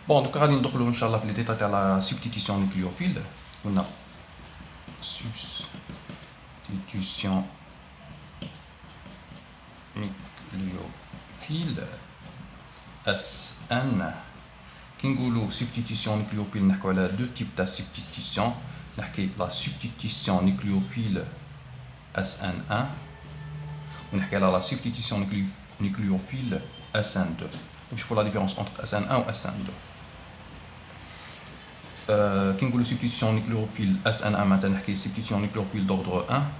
Bon, donc غادي ندخلوا ان شاء الله في لي ديتاي تاع لا سبستيتيسيون نيكليوفيل. قلنا substitution nucléophile SN. كي نقولوا substitution nucléophile نحكوا على دو تيب تاع substitution. نحكي la substitution nucléophile SN1 ونحكي على la substitution nucléophile SN2. نشوفوا la différence entre SN1 و SN2. كي نقولوا substitution nucléophile SN1 معناتها نحكي substitution nucléophile d'ordre 1.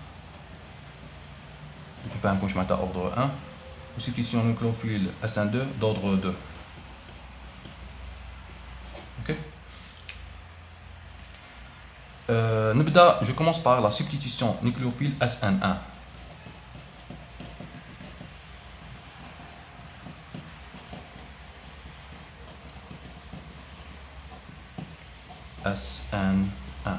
نفهمكم واش معناتها ordre 1 و substitution nucléophile SN2 d'ordre 2. OK. نبدا je commence par la substitution nucléophile SN1. SN1.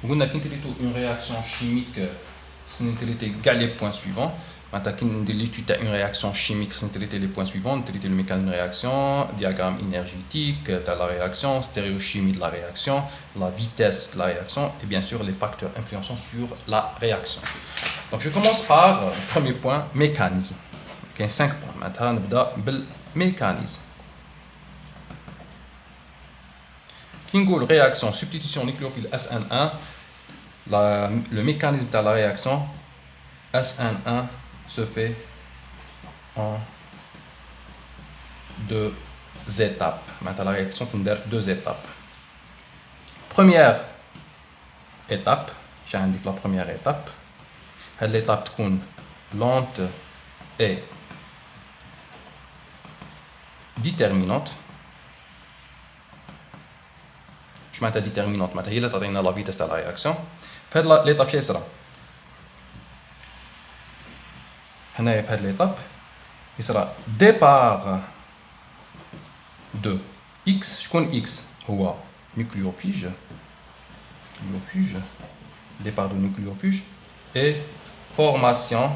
On a une réaction chimique, c'est les points suivants. Maintenant, l'étude une réaction chimique, c'est les points suivants. Le mécanisme de réaction, diagramme énergétique de la réaction, stéréochimie de la réaction, la vitesse de la réaction et bien sûr les facteurs influençant sur la réaction. Donc, je commence par le premier point, mécanisme. Il y a 5 points. Maintenant, on va le mécanisme. Kingoul réaction substitution nucléophile SN1, le mécanisme de la réaction SN1 se fait en 2 étapes. Maintenant la réaction est 2 étapes. Première étape, j'ai indiqué la première étape. L'étape est lente et déterminante. Je m'attends déterminante, mais il y a la vitesse de la réaction. Fait l'étape chez ça. Fait l'étape. Il sera départ de X. Je connais X. Ou nucléophage. Départ de nucléophage. Et formation.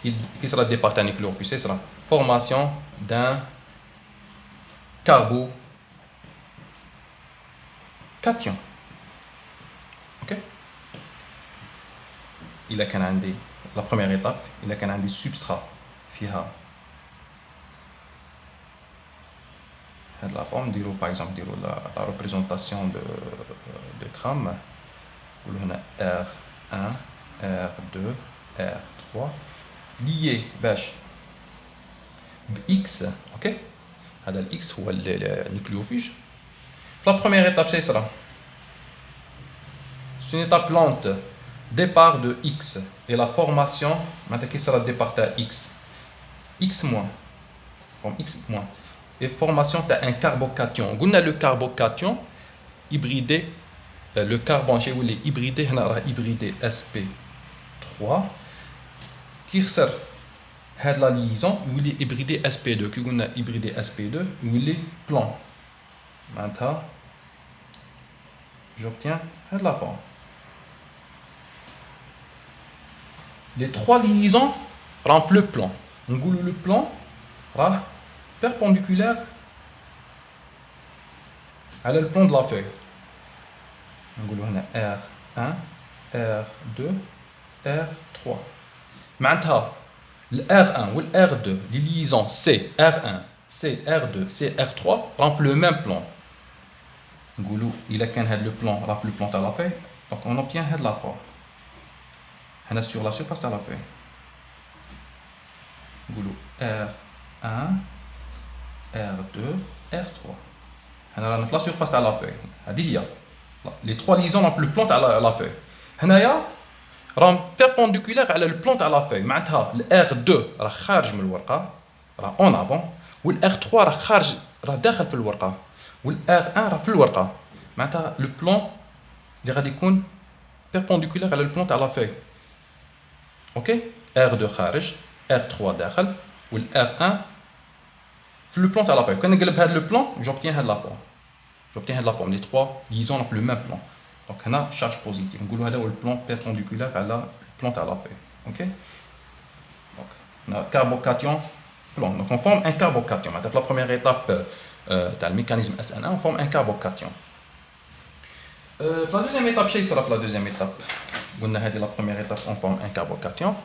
Qui sera départ d'un nucléophage. Ce sera formation d'un carbocation. Ok. Il a qu'un la première étape, il a qu'un des substrats fiha. La forme dire par exemple dire la représentation de grammes. On a R1, R2, R3 lié bâche X, ok. هذا X هو النيكليوفيج. La première étape, c'est ça. C'est une étape lente. Départ de X. Et la formation, maintenant, qui sera le départ de X? X-. Forme X-. Et formation de un carbocation. On a le carbocation hybridé. Le carbone chez vous, il est hybridé. On a hybridé sp3. Qui sert la liaison, où il est hybridé sp2. Qui on a hybridé sp2, où il est plan. Maintenant, j'obtiens la forme. Les 3 liaisons rendent le plan. On dit le plan est perpendiculaire à le plan de la feuille. On dit R1, R2, R3. Maintenant, le R1 ou le R2, les liaisons C, R1, C, R2, C, R3 rendent le même plan. Il a qu'un le plan, le plan à la feuille, donc on obtient la forme. On est sur la surface de la feuille. R1, R2, R3. On a la surface de la feuille. Les 3 liaisons ont le plan à la feuille. On a perpendiculaire à le plan à la feuille. Maintenant, le R2 est خارج من الورقة, en avant, ou le R3 est خارج داخل في الورقة. و R1 راه في الورقه معناتها لو بلون اللي غادي يكون بيربونديكولار على البلون تاع لا فوي. اوكي R2 خارج R3 داخل و R1 في لو بلون تاع لا فوي. كان نقلب هذا لو بلون جوبتين هاد لا فورم. جوبتين هاد لا فورم لي 3 ليزون في لو ميم بلون. دونك هنا شارج بوزيتيف نقولوا هذا هو البلون بيربونديكولار على البلون تاع لا فوي. اوكي دونك هنا كاربوكاتيون plomb. Donc on forme un carbocation. La première étape du mécanisme SN1, on forme un carbocation. La deuxième étape, c'est la deuxième étape. La première étape, on forme un carbocation.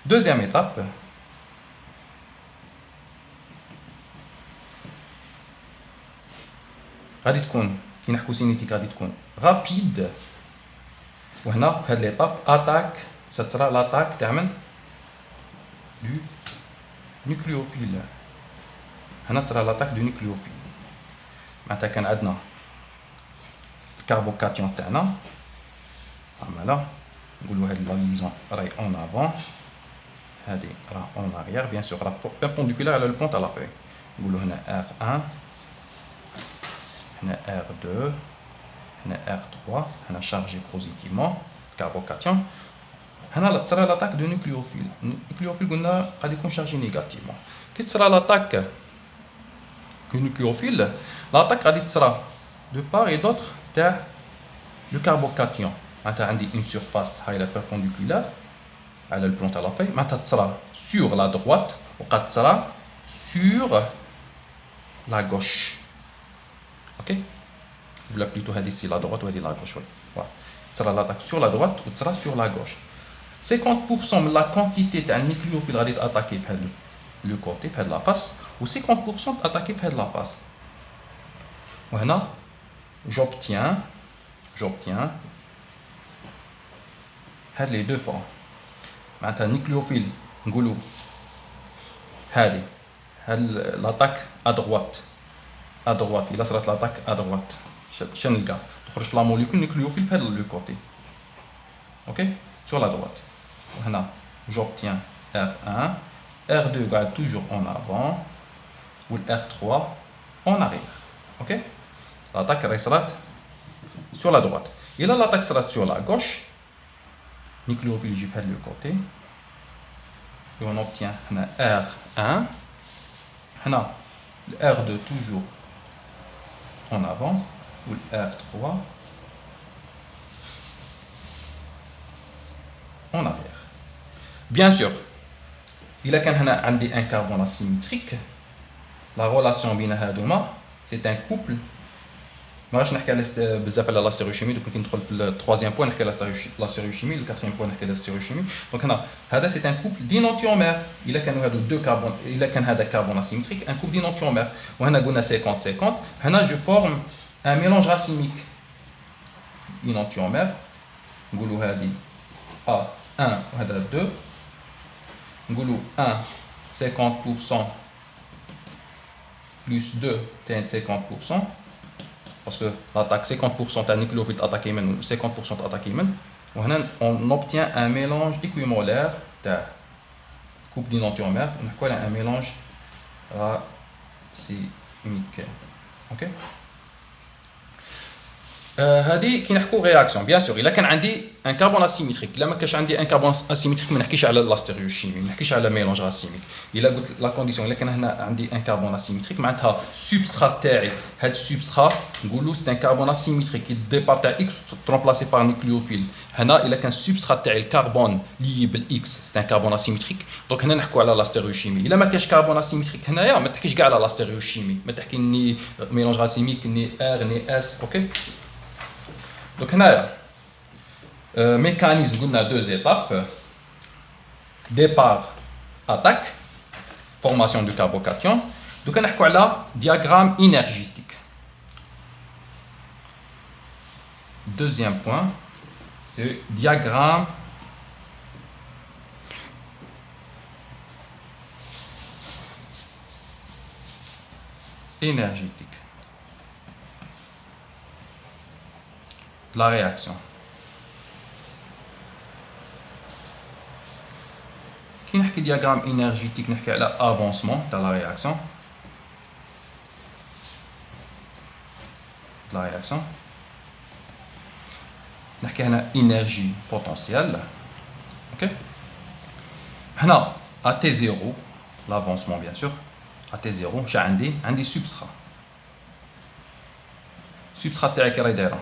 Deuxième étape, غادي تكون كي نحكوا سينيتيك غادي تكون رابيد. وهنا في هذه ليطاب اتاك سترى لاتاك تاع من دو نيكليوفيل. هنا ترى لاتاك دو نيكليوفيل. معناتها كان عندنا الكاربوكاتيون تاعنا فوالا نقولوا هذه لا ليزون راهي اون افون هذه راه اون اريير بيان سور راه بيربونديكولار على لو بون تاع لا فوي. نقولوا هنا R1 هنا R2 هنا R3 هنا شارجي بوزيتيفمون كاربوكاتيون. هنا تصرى لاطاك دو نيكليوفيل. النيكليوفيل قلنا غادي يكون شارجي نيجاتيفمون. كي تصرى لاطاك دو نيكليوفيل لاطاك غادي تصرى دو بار اي دوتر تاع لو كاربوكاتيون. معناتها عندي اون سيرفاس هاي لا بيربونديكولار على البلون تاع لا في معناتها تصرى سور لا دروات وقد تصرى سور لا غوش. اوكي ولا بلوتو هذه سي لا دروات وهذه لا غوش. فوالا تصرى لاطاك سور لا دروات وتصرى سور لا غوش. 50% من لا كونتيتي تاع النيكليوفيل غادي تاتاكي في هذا لو كوتي في هذه لا فاس و 50% تاتاكي في هذه لا فاس. وهنا j'obtiens هاد لي دو فورم. معناتها النيكليوفيل نقولوا هذه هاد لاطاك ادروات الا صرات لاطاك ادروات شنو نلقى تخرج في لا موليكول نيكليوفيل في هذا لو كوتي. اوكي sur la droite. Voilà, j'obtiens R1, R2 garde toujours en avant ou R3 en arrière. Ok? L'attaque restera sur la droite. Et là, l'attaque sera sur la gauche. Nucléophile, je fais le côté. Et on obtient R1. Le R2 toujours en avant ou le R3 en arrière. Bien sûr, il a un carbone asymétrique. La relation بين هذوما c'est un couple. ما راش نحكي على بزاف على لا ستيريوشيمي دوك كي ندخل في الثروازيام بوين نحكي على لا ستيريوشيمي الكاتريام بوين نحكي على ستيريوشيمي. دونك هنا هذا سي ان كوبل دينونتيومير. الا كانوا هادو دو كربون الا كان هذا كربون اسيمتريك ان كوبل دينونتيومير. وهنا قلنا 50 50. هنا جو فورم ان ميلونج راسيميك دينونتيومير. نقولوا هذه A1 وهذا 2. نقولوا 1 50% plus 2 50%. Parce que l'attaque 50% de nucléophile attaque ou 50% d'attaque humaine. On obtient un mélange équimolaire de couple d'inantiomère. On a un mélange racimique. Ok? هذه كي نحكوا رياكسيون بيان سور الا كان عندي ان كربون اسيمتريك. الا ما كانش عندي ان كربون اسيمتريك ما نحكيش على لا ستيريوشيمي ما نحكيش على ميلونج راسيميك. الا قلت لا كونديسيون الا كان هنا عندي ان كربون اسيمتريك معناتها السبسترات تاعي هذا السبسترات نقولوا سي ان كربون اسيمتريك كي ديبار تاع اكس ترومبلاسي بار نيكليوفيل. هنا الا كان السبسترات تاعي الكربون لي بالاكس سي ان كربون اسيمتريك. دونك هنا نحكوا على لا ستيريوشيمي. الا ما كانش كربون اسيمتريك هنايا ما تحكيش كاع على لا ستيريوشيمي ما تحكي ني ميلونج راسيميك ني ار ني اس. اوكي Donc, mécanisme, on a deux étapes. Départ, attaque, formation du carbocation. Donc, on a là diagramme énergétique. Deuxième point, c'est diagramme énergétique. La réaction. Qui n'a que diagramme énergétique, n'a que l'avancement de la réaction. La réaction. N'a que énergie potentielle. Ok. Hna à T0, l'avancement bien sûr. À T0, j'ai un des substrats. Substrat تاعي كي راهي دايره.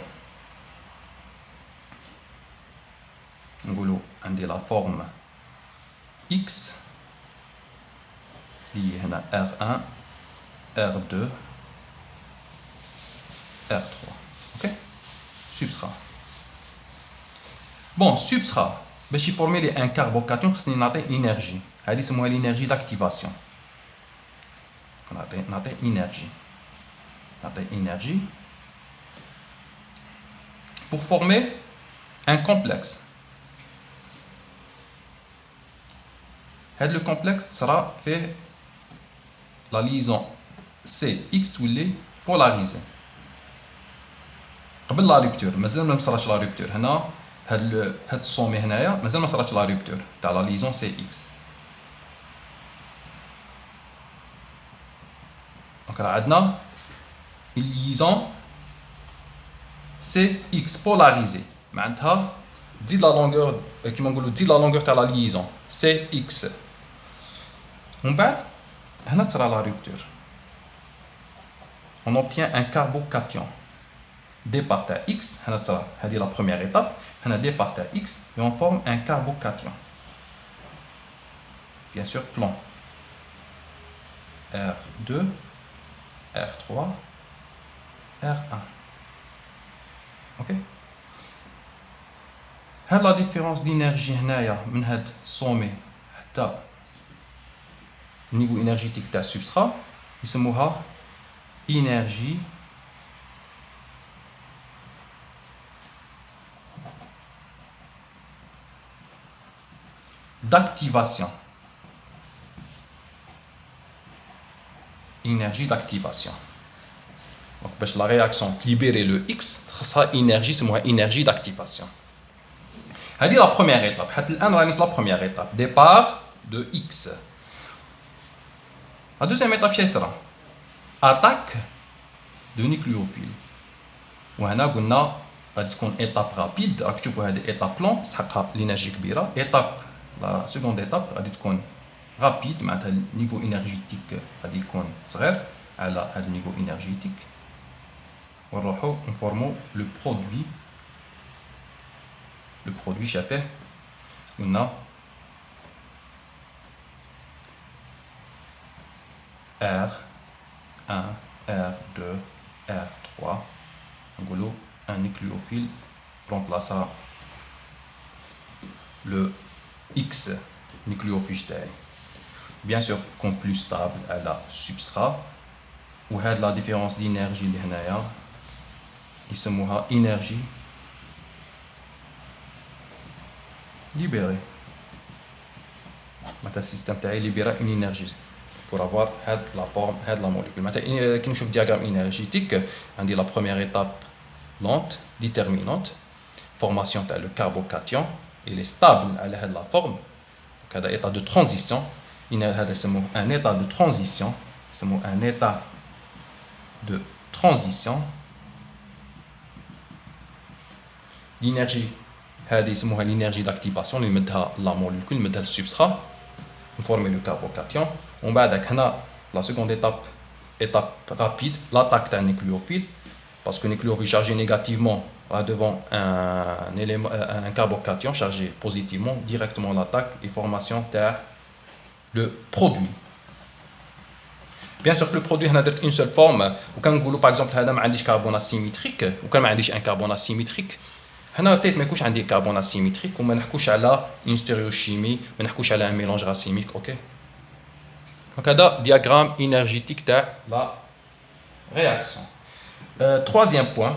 نقولوا عندي لا فورم X lié à R1, R2, R3. Ok? Substrat. Bon, substrat. باش يفورمي لي ان كاربوكاتيون خصني نعطيه انرجي. هذه يسموها l'énergie d'activation. نعطيه énergie pour former un complexe. هذا le complexe sera fait la liaison CX تولي polarisée. قبل لا رupture مازال ما صراش لا rupture. هنا هاد الصومي هنايا مازال ما صراتش لا رupture تاع لا liaison CX. دونك راه عندنا une liaison CX polarisée معناتها تزيد لا لونغور كيما نقولوا تزيد لا لونغور تاع لا liaison CX. ومن بعد هنا تصرا لا rupture. On obtient un carbocation. Départ à X, c'est la première étape. On a départ à X et on forme un carbocation. Bien sûr, plan R2, R3, R1. Ok? La différence d'énergie من هاد sommet حتى niveau énergétique تاع substrat يسموها énergie d'activation. Énergie d'activation. Donc, pour la réaction libérer le X, ça énergie, c'est moi énergie d'activation. C'est la première étape. La première étape. Départ de X. La deuxième étape, c'est ça. Attaque de nucléophile. On a une étape rapide. Tu vois des étapes lentes, ça a l'énergie كبيرة. Étape la seconde étape غادي تكون rapide معناتها النيفو انرجيتيك غادي يكون صغير على هذا النيفو انرجيتيك ونروحو نفورمو لو برودوي شافه قلنا R1 R2 R3 نقولو un nucléophile remplaça le X nucléophile تاعي. Bien sûr comme plus stable à la substrat وهاد la différence d'énergie اللي هنايا يسموها énergie libérée. معناتها السيستم تاعي libéra une énergie pour avoir هاد la forme هاد la molécule. معناتها كي نشوف diagramme énergétique عندي la première étape lente déterminante formation تاع le carbocation. Il est stable à la forme. Donc, un état de transition. Un état de transition. C'est un état de transition. L'énergie, c'est l'énergie d'activation. On met la molécule, on met le substrat. On forme le carbocation. On va la seconde étape, étape rapide, l'attaque d'un nucléophile. Parce que le nucléophile chargé négativement devant un carbocation chargé positivement, directement l'attaque et formation de le produit. Bien sûr que le produit a une seule forme. Ou quand on par exemple un carbone asymétrique, ou quand on un carbone asymétrique, on a peut-être un carbone asymétrique, ou on a une stéréochimie, on a un mélange racimique. Ok. Donc on a un diagramme énergétique de la réaction. Troisième point.